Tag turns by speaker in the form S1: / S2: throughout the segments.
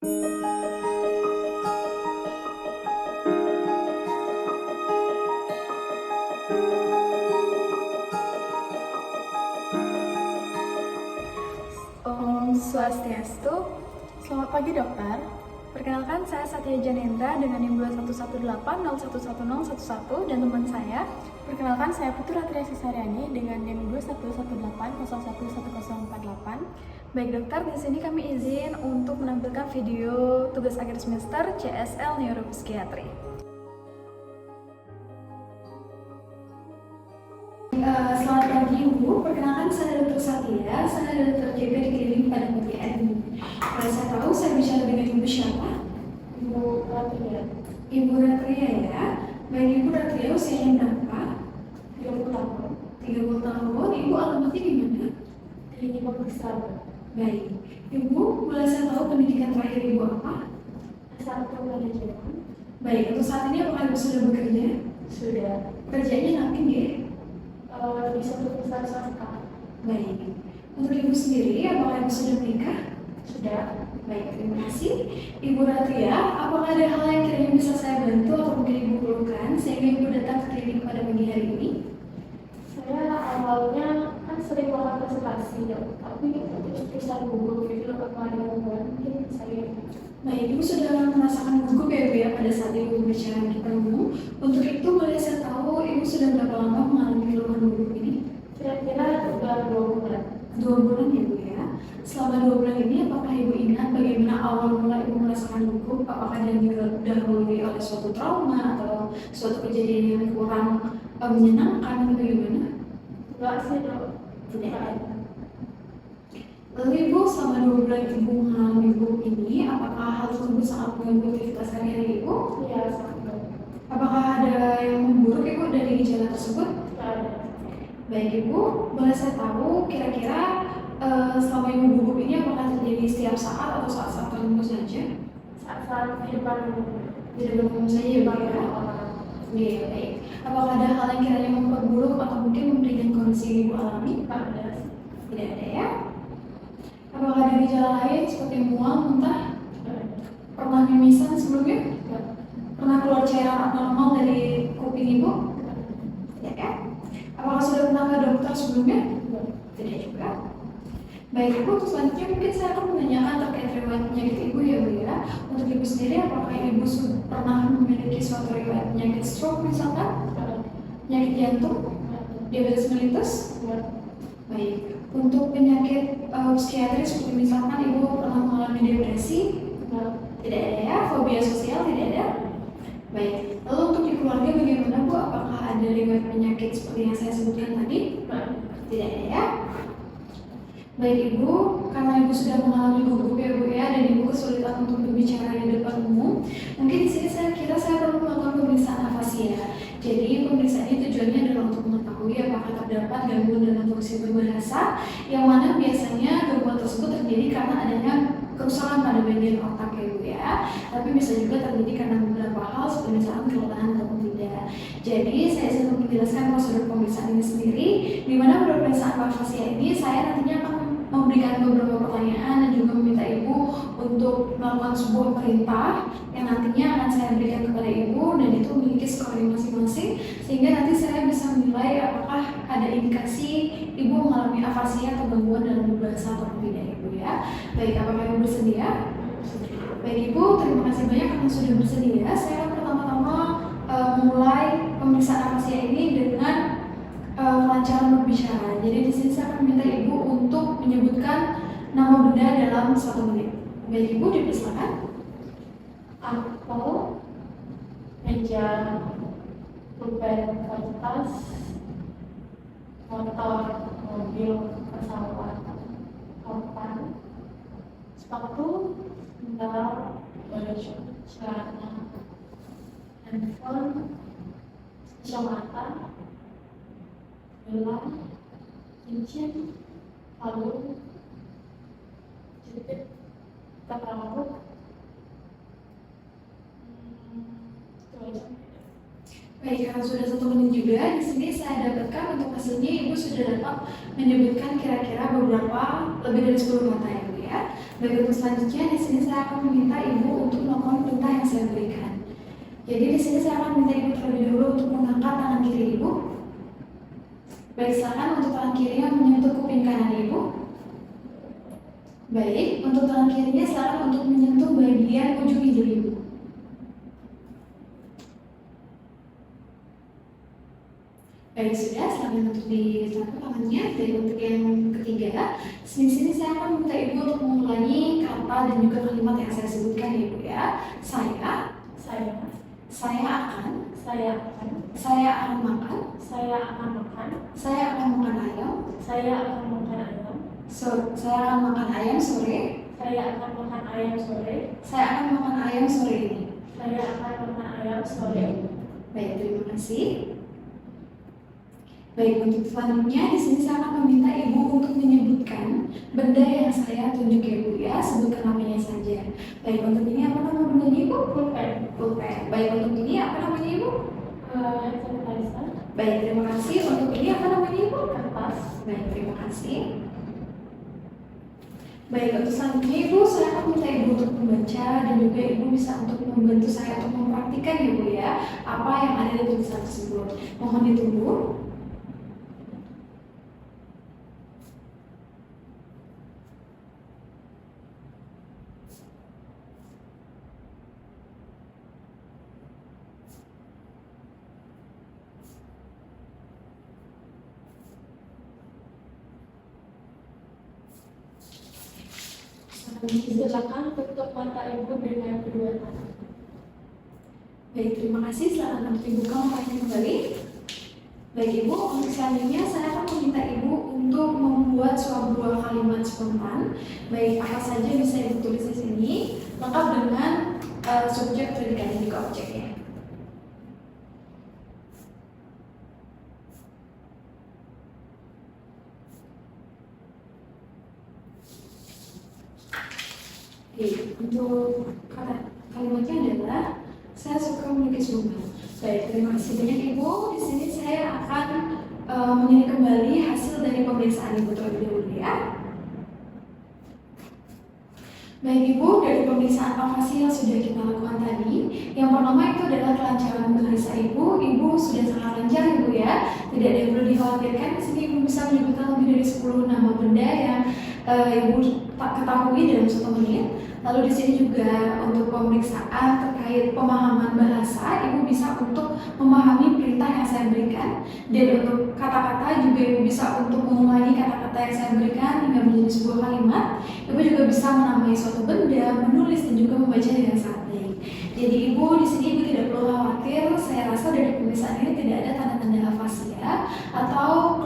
S1: Om Swastiastu. Selamat pagi dokter. Perkenalkan saya Satya Janendra dengan NIM 2118011011 dan teman saya. Perkenalkan saya Putu Ratria Sisaryani dengan NIM 2118011048. Baik dokter, di sini kami izin untuk menampilkan video tugas akhir semester CSL Neuropsikiatri. Selamat pagi Ibu, perkenalkan saya Dr. Satya, saya dokter jaga di klinik pada pagi hari ini. Kalau saya tahu, saya bicara dengan Ibu siapa? Ibu Ratria. Ibu Ratria ya. Baik Ibu Ratria, usianya berapa? 30 tahun. 30 tahun. Ibu alamatnya di mana? Di Pemeriksaan. Baik. Ibu, boleh saya tahu pendidikan terakhir Ibu apa? S1 manajemen. Baik, untuk saat ini apakah Ibu sudah bekerja? Sudah. Kerjanya ngapain ya? Di suatu perusahaan swasta. Baik. Untuk Ibu sendiri, apakah Ibu sudah menikah? Sudah. Baik, terima kasih. Ibu Ratria, apakah ada hal yang kiranya bisa saya bantu atau mungkin Ibu perlukan sehingga Ibu datang ke klinik pada pagi hari ini? Saya awalnya kan sering melakukan presentasi ya, tapi perusahaan gugup gitu kemarin mungkin saya. Baik, Ibu sudah merasakan gugup ya Ibu ya pada saat Ibu berbicara di umum. Untuk itu boleh saya tahu Ibu sudah berapa lama mengalami keluhan gugup ini? Kira-kira sudah 2 bulan. 2 bulan ya Bu ya. Selama 2 bulan ini apakah Ibu ingat bagaimana awal mula Ibu merasakan gugup? Apakah didahului oleh suatu trauma atau suatu kejadian yang kurang menyenangkan atau bagaimana? Enggak sih Dok. Tidak ada. Lalu Ibu selama 2 bulan Ibu mengalami gugup ini, apakah hal tersebut sangat mengganggu aktivitas sehari-hari Ibu? Iya, sangat. Apakah ada yang memburuk Ibu dari gejala tersebut? Tidak ada. Baik Ibu, boleh saya tahu kira-kira selama Ibu gugup ini apakah terjadi setiap saat atau saat-saat tertentu saja? Saat-saat kehidupan umum saja ya Bu ya? Iya, baik. Apakah ada hal yang kiranya memperburuk atau mungkin memberikan kondisi yang Ibu alami? Tidak ada ya? Apakah ada gejala lain seperti mual, muntah? Pernah mimisan sebelumnya? Pernah keluar cairan abnormal dari kuping Ibu? Tidak ya? Apakah sudah pernah ke dokter sebelumnya? Tidak juga. Baik Ibu, untuk selanjutnya mungkin saya akan menanyakan terkait riwayat penyakit Ibu ya Bu ya. Untuk Ibu sendiri, apakah Ibu pernah memiliki suatu riwayat penyakit stroke misalkan? Penyakit jantung? Diabetes mellitus? Baik. Untuk penyakit psikiatri seperti misalkan Ibu pernah mengalami depresi? Tidak ada ya? Fobia sosial tidak ada? Baik. Lalu untuk di keluarga bagaimana Bu? Apakah ada riwayat penyakit seperti yang saya sebutkan tadi? Tidak ada ya? Baik Ibu, karena Ibu sudah mengalami gugup ya Bu ya, dan Ibu kesulitan untuk berbicara di depan umum, mungkin di sini saya kira saya perlu melakukan pemeriksaan afasia. Jadi pemeriksaan ini tujuannya adalah untuk mengetahui apakah terdapat gangguan dalam fungsi berbahasa, yang mana biasanya gangguan tersebut terjadi karena adanya kerusakan pada bagian otak ya Bu ya. Tapi bisa juga terjadi karena beberapa hal seperti misalkan kelelahan ataupun tidak. Jadi saya ingin menjelaskan prosedur pemeriksaan ini sendiri, di mana pada pemeriksaan afasia ini saya nantinya akan memberikan beberapa pertanyaan dan juga meminta Ibu untuk melakukan sebuah perintah yang nantinya akan saya berikan kepada Ibu, dan itu memiliki scoring masing-masing sehingga nanti saya bisa menilai apakah ada indikasi Ibu mengalami afasia atau gangguan dalam berbahasa atau tidak Ibu ya. Baik, apakah Ibu bersedia? Baik Ibu, terima kasih banyak karena sudah bersedia. Saya akan pertama-tama memulai pemeriksaan afasia ini dengan kelancaran berbicara. Jadi di sini saya akan minta Ibu untuk menyebutkan nama benda dalam 1 menit. Baik Ibu, dipersilakan.
S2: Apel, meja, pulpen, kertas, motor, mobil, pesawat, papan, sepatu, sandal, baju, celana, handphone, kacamata, gelang, cincin, kalung, jepit, tak rambut.
S1: Baik, karena sudah 1 menit juga, di sini saya dapatkan untuk hasilnya Ibu sudah dapat menyebutkan kira-kira beberapa lebih dari 10 kata ya Bu ya. Baik, untuk selanjutnya di sini saya akan meminta Ibu untuk melakukan perintah yang saya berikan. Jadi di sini saya akan minta Ibu terlebih dahulu untuk mengangkat tangan kiri Ibu. Baik, silakan untuk tangan kiri yang menyentuh kuping kanan Ibu. Baik, untuk tangan kirinya silakan untuk menyentuh bagian ujung hidung Ibu. Baik, sudah, selamat untuk disapu tangannya. Dan untuk yang ketiga, sini saya akan minta Ibu untuk mengulangi kata dan juga kalimat yang saya sebutkan Ibu ya. Saya akan, saya akan makan, saya akan makan ayam, saya akan makan ayam sore, saya akan makan ayam sore ini. Baik, terima kasih. Baik, untuk selanjutnya di sini saya akan meminta Ibu untuk menyebutkan benda yang saya tunjuk ya Ibu ya, sebutkan namanya saja. Baik, untuk ini apa nama bendanya Ibu? Pulpen. Baik, untuk ini apa namanya Ibu?
S2: Hand sanitizer.
S1: Baik, terima kasih. Untuk ini apa namanya Ibu?
S2: Kertas.
S1: Baik, terima kasih. Baik, untuk selanjutnya Ibu, saya akan minta Ibu untuk membaca dan juga Ibu bisa untuk membantu saya untuk mempraktikkan ya Ibu ya, apa yang ada di tulisan tersebut. Mohon ditunggu.
S2: Silakan tutup mata Ibu dengan kedua tangan.
S1: Baik, terima kasih. Selamat untuk dibuka matanya kembali. Baik Ibu, untuk selanjutnya saya akan meminta Ibu untuk membuat sebuah kalimat spontan. Baik, apa saja bisa Ibu tulis di sini, lengkap dengan subjek, predikat, dan juga objeknya. Oke, untuk kalimatnya adalah saya suka melukis bunga. Baik, terima kasih banyak Ibu. Di sini saya akan menilai kembali hasil dari pemeriksaan Ibu terlebih dahulu ya. Baik Ibu, dari pemeriksaan aplikasi yang sudah kita lakukan tadi, yang pertama itu adalah kelancaran bahasa Ibu. Ibu sudah sangat lancar Ibu ya. Tidak ada yang perlu dikhawatirkan. Di sini Ibu bisa menyebutkan lebih dari 10 nama benda yang Ibu tak ketahui dalam 1 menit. Lalu di sini juga untuk pemeriksaan terkait pemahaman bahasa, Ibu bisa untuk memahami perintah yang saya berikan. Dan untuk kata-kata juga Ibu bisa untuk mengulangi kata-kata yang saya berikan hingga menjadi sebuah kalimat. Ibu juga bisa menamai suatu benda, menulis dan juga membaca dengan sangat baik. Jadi Ibu di sini Ibu tidak perlu khawatir. Saya rasa dari pemeriksaan ini tidak ada tanda-tanda afasia atau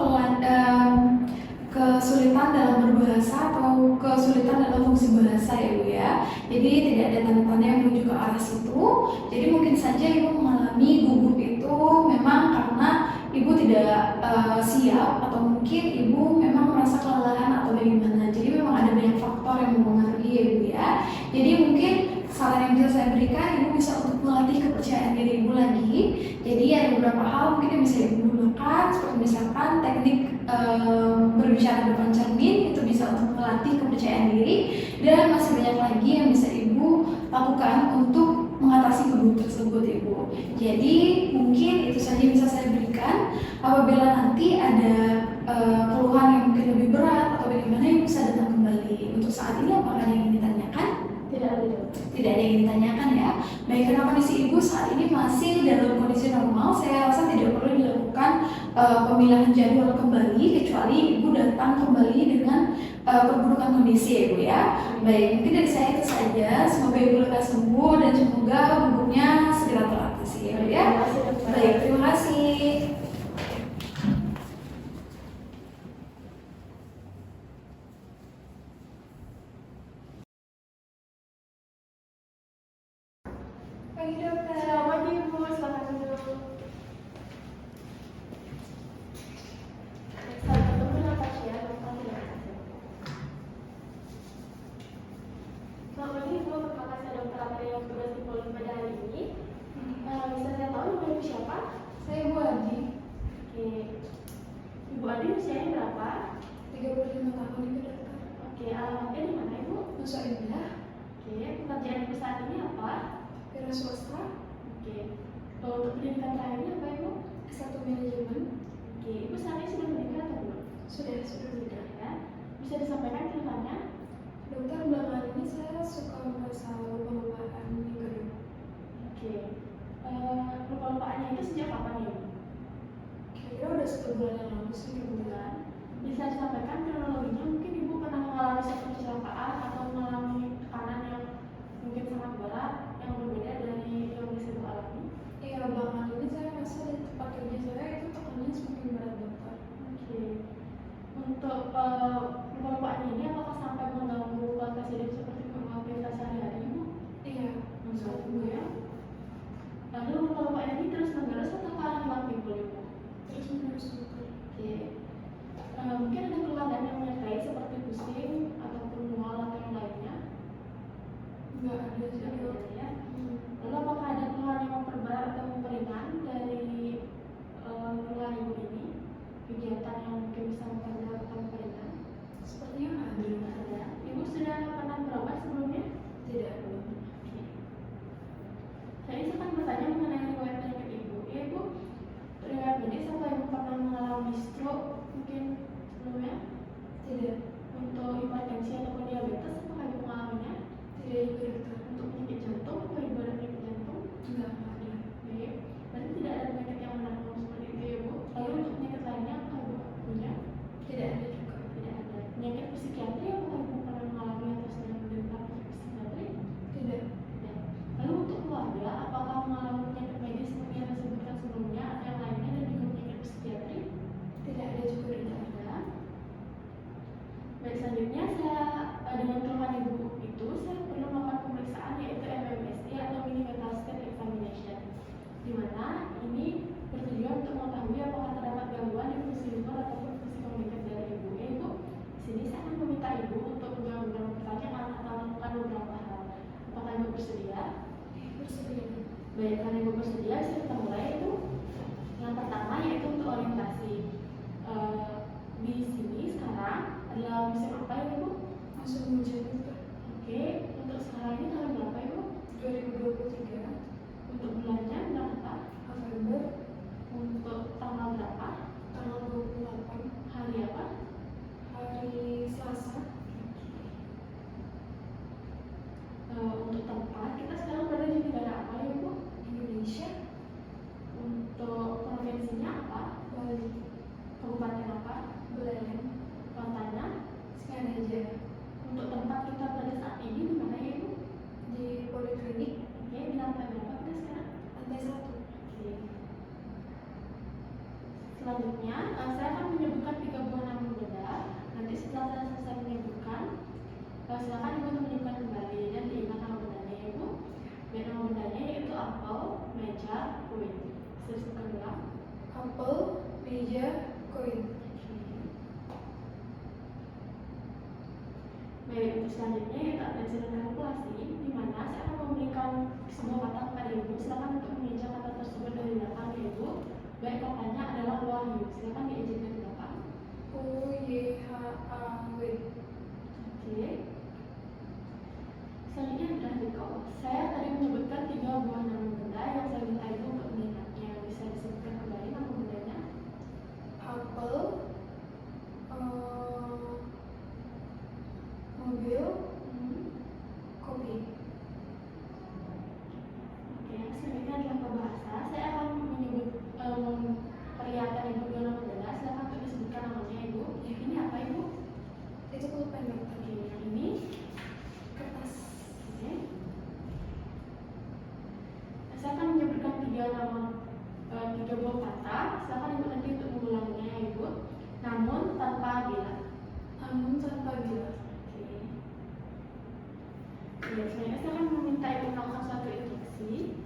S1: kesulitan dalam berbahasa atau kesulitan dalam fungsi bahasa ya Ibu ya. Jadi tidak ada tanda-tanda yang menuju ke arah situ. Jadi mungkin saja Ibu mengalami gugup itu memang karena Ibu tidak siap, atau mungkin Ibu memang merasa kelelahan atau bagaimana. Jadi memang ada banyak faktor yang mempengaruhi ya Ibu ya. Jadi mungkin saran yang bisa saya berikan, Ibu bisa untuk melatih kepercayaan diri Ibu lagi. Jadi ada beberapa hal mungkin yang bisa Ibu gunakan, seperti misalkan teknik berbicara depan cermin, itu bisa untuk melatih kepercayaan diri. Dan masih banyak lagi yang bisa Ibu lakukan untuk mengatasi gugup tersebut Ibu. Jadi mungkin itu saja yang bisa saya berikan. Apabila nanti ada keluhan yang mungkin lebih berat atau bagaimana, Ibu bisa datang kembali. Untuk saat ini apakah ada yang ingin ditanyakan? Tidak ada yang ditanyakan ya. Baik, karena kondisi Ibu saat ini masih dalam kondisi normal, saya rasa tidak perlu dilakukan pemilihan jadwal kembali, kecuali Ibu datang kembali dengan perburukan kondisi ya Ibu ya. Baik, mungkin dari saya itu saja. Semoga Ibu lekas sembuh dan semoga gugupnya segera teratasi ya Ibu ya. Baik, terima kasih. Pagi dokter.
S2: Selamat Ibu, selamat duduk. Saat ketemu dengan pasien, dokter tidak kasih. Selamat pagi Ibu, terima kasih dokter apa yang sudah simpulkan pada hari ini. Bisa saya tahu nama Ibu siapa?
S1: Saya Ibu Adi.
S2: Oke. Ibu Adi usianya berapa?
S1: 35 tahun Ibu dokter.
S2: Oke, alamatnya di mana Ibu?
S1: Masuk Wira swasta.
S2: Oke. Kalau untuk pendidikan terakhirnya apa Ibu?
S1: S1 manajemen.
S2: Oke, Ibu saat ini sudah menikah atau belum?
S1: Sudah.
S2: Sudah ya. Bisa disampaikan keluhannya?
S1: Dokter, belakangan ini saya suka merasa lupa-lupaan minggu kedua.
S2: Oke. Lupa-lupaannya itu sejak kapan Ibu?
S1: Kira-kira udah 1 bulan yang lalu sih kebetulan.
S2: Bisa disampaikan kronologinya, mungkin Ibu pernah mengalami suatu kecelakaan atau mengalami tekanan yang mungkin sangat berat yang berbeda dari yang bisa Ibu alami?
S1: Iya, belakangan ini saya merasa di tempat kerja saya itu tekanannya semakin berat, dokter.
S2: Oke. Untuk lupa-lupaannya ini apakah sampai mengganggu kualitas hidup seperti aktivitas sehari-hari Ibu?
S1: Iya,
S2: Mengganggu ya. Lalu lupa-lupaannya ini terus menerus atau hilang timbul Ibu?
S1: terus menerus, dokter.
S2: Oke. Mungkin ada keluhan yang menyertai seperti pusing ataupun mual atau yang lainnya?
S1: Nggak ada sih,
S2: Tidak
S1: dok.
S2: ada ya. Lalu apakah ada keluhan yang memperberat atau memperingan dari keluhan Ibu ini? Kegiatan yang mungkin bisa memperberat atau memperingan?
S1: Sepertinya nggak ada.
S2: Belum ada. Ibu sudah pernah berobat sebelumnya?
S1: Tidak, belum.
S2: Oke. Saya akan bertanya mengenai riwayat penyakit Ibu. Ya Ibu, riwayat medis apa Ibu pernah mengalami stroke mungkin sebelumnya?
S1: Tidak.
S2: Untuk hipertensi ataupun diabetes apakah Ibu mengalaminya?
S1: Tidak juga, dokter.
S2: Untuk penyakit jantung apa Ibu ada penyakit jantung?
S1: Nggak ada.
S2: Baik, berarti tidak ada penyakit yang menanggung seperti itu ya Bu. Lalu untuk penyakit lainnya apakah Ibu punya?
S1: Tidak ada juga.
S2: Tidak ada. Penyakit psikiatri apakah Ibu pernah mengalami atau sedang menderita penyakit psikiatri?
S1: Tidak.
S2: Tidak. Lalu untuk keluarga apakah mengalami penyakit medis seperti yang saya sebutkan sebelumnya atau yang lainnya dan juga penyakit psikiatri?
S1: Tidak ada juga,
S2: Tidak
S1: dokter.
S2: ada. Baik, selanjutnya dengan keluhan Ibu itu saya perlu melakukan pemeriksaan yaitu MMSE atau Mini Mental State Examination, di mana ini bertujuan untuk mengetahui apakah terdapat gangguan di fungsi liver ataupun fungsi kognitif dari Ibu. Ya Ibu, di sini saya akan meminta Ibu untuk menjawab beberapa pertanyaan atau melakukan beberapa hal. Apakah Ibu bersedia?
S1: Bersedia.
S2: Baik, karena Ibu bersedia, saya kita mulai Ibu. Yang pertama yaitu untuk orientasi. Di sini sekarang adalah musim apa ya Ibu?
S1: Masuk hujan, dokter.
S2: Oke, untuk sekarang ini tanggal berapa Ibu?
S1: 2023.
S2: Untuk bulannya bulan apa?
S1: November.
S2: Untuk tanggal berapa?
S1: Tanggal 28.
S2: Hari apa?
S1: Hari Selasa.
S2: Untuk tempat, kita sekarang berada di negara apa ya Ibu?
S1: Indonesia.
S2: Untuk provinsinya apa?
S1: Bali.
S2: Kabupaten apa?
S1: Belayan.
S2: Kotanya?
S1: Singaraja.
S2: Untuk tempat kita berada saat ini di mana ya Ibu?
S1: Di Poliklinik.
S2: Oke, di lantai berapa kita sekarang?
S1: Lantai 1.
S2: Oke. Selanjutnya, saya akan menyebutkan 3 buah nama benda. Nanti setelah saya selesai menyebutkan, silakan Ibu untuk menyebutkan kembali dan diingat nama bendanya ya Ibu. Dan nama bendanya yaitu apel, meja, koin. Bisa disebutkan ulang.
S1: Apel, meja, koin.
S2: Baik, untuk selanjutnya yaitu atensi dan kalkulasi, di mana saya akan memberikan sebuah kata kepada Ibu. Silakan untuk mengeja kata tersebut dari belakang ya Ibu. Baik, katanya adalah Wahyu. Silakan diejek dari belakang.
S1: UYHAW.
S2: Oke. Selanjutnya adalah Deko. Saya tadi menyebutkan 3 buah nama benda yang saya minta Ibu untuk mengingatnya. Bisa disebutkan kembali nama bendanya?
S1: Apel, mobil, kopi.
S2: Oke, yang selanjutnya adalah bahasa. Saya akan menyebut perlihatkan Ibu 2 nama benda. Silakan untuk disebutkan namanya Ibu. Yang ini apa Ibu?
S1: Itu pulpen, dokter.
S2: Oke, yang ini
S1: Kertas.
S2: oke. Saya akan menyebutkan 3 buah kata. Silakan Ibu nanti untuk mengulanginya ya Ibu. Namun tanpa bila.
S1: Namun tanpa bila.
S2: Oke. Ya, selanjutnya saya akan meminta Ibu melakukan suatu instruksi.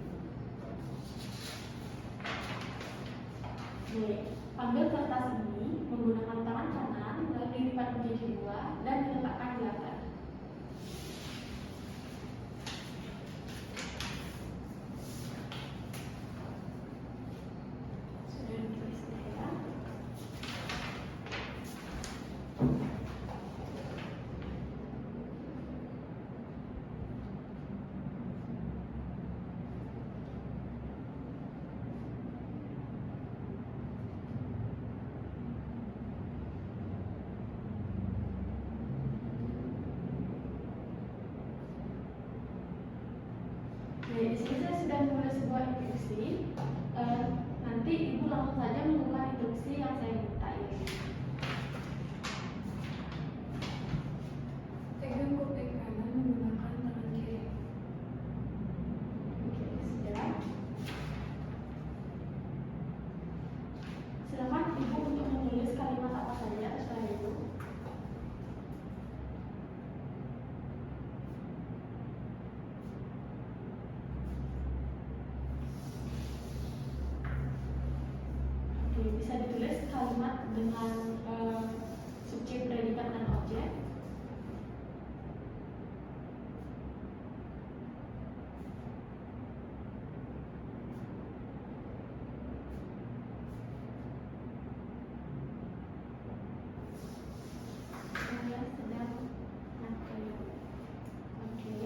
S2: Baik, ambil kertas ini menggunakan tangan kanan, lalu dilipat menjadi 2 dan diletakkan di lantai. Sudah ditulis ya. di sini saya sudah menulis sebuah instruksi. Nanti ibu langsung saja melakukan instruksi yang saya minta ini.
S1: Pegang kuping kanan menggunakan tangan kiri.
S2: Oke, sudah. Silakan ibu untuk menulis kalimat apa saja setelah itu. Oke, bisa ditulis kalimat dengan subjek, predikat, dan objek. Saya sedang pakai. Oke.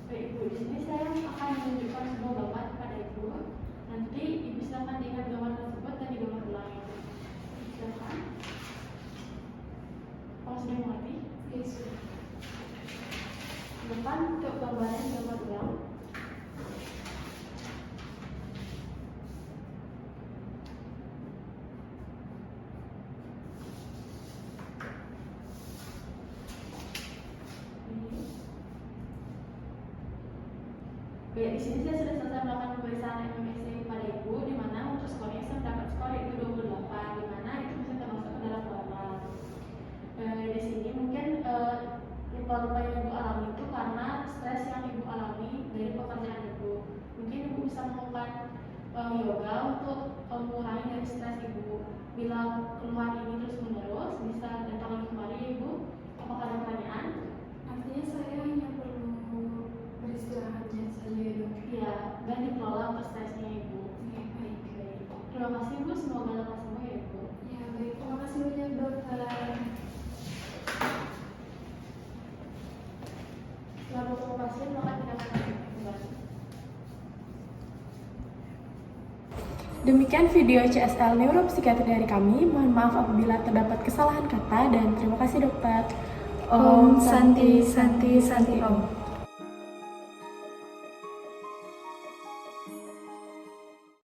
S2: Baik ibu, di sini saya akan menunjukkan sebuah gambar kepada ibu. Nanti ibu silakan diingat gambar tersebut dan digambar ulang ibu. Silakan. Kalau sudah mengerti,
S1: Yes.
S2: depan untuk gambaran gambar ulang. Baik, di sini saya sudah selesai melakukan pemeriksaan MMSC kepada ibu, di mana untuk skornya saya mendapat skor itu 28, di mana itu bisa termasuk ke dalam normal. Di sini mungkin lupa-lupa yang ibu alami itu karena stres yang ibu alami dari pekerjaan ibu. Mungkin ibu bisa melakukan yoga untuk mengurangi dari stres ibu. Bila keluhan ini terus menerus, bisa datang lagi kemari ibu. Apakah ada pertanyaan?
S1: Artinya saya hanya perlu beristirahatnya saja ya dok.
S2: Ya, dan dikelola untuk stresnya ibu.
S1: Oke, baik.
S2: Terima kasih ibu, semoga lekas sembuh ya ibu.
S1: Ya baik, terima kasih banyak dokter.
S2: Setelah bertemu pasien, maka tindakan kembali.
S3: Demikian video CSL Neuropsikiatri dari kami. Mohon maaf apabila terdapat kesalahan kata dan terima kasih dokter.
S1: Om Santi Santi Santi Om.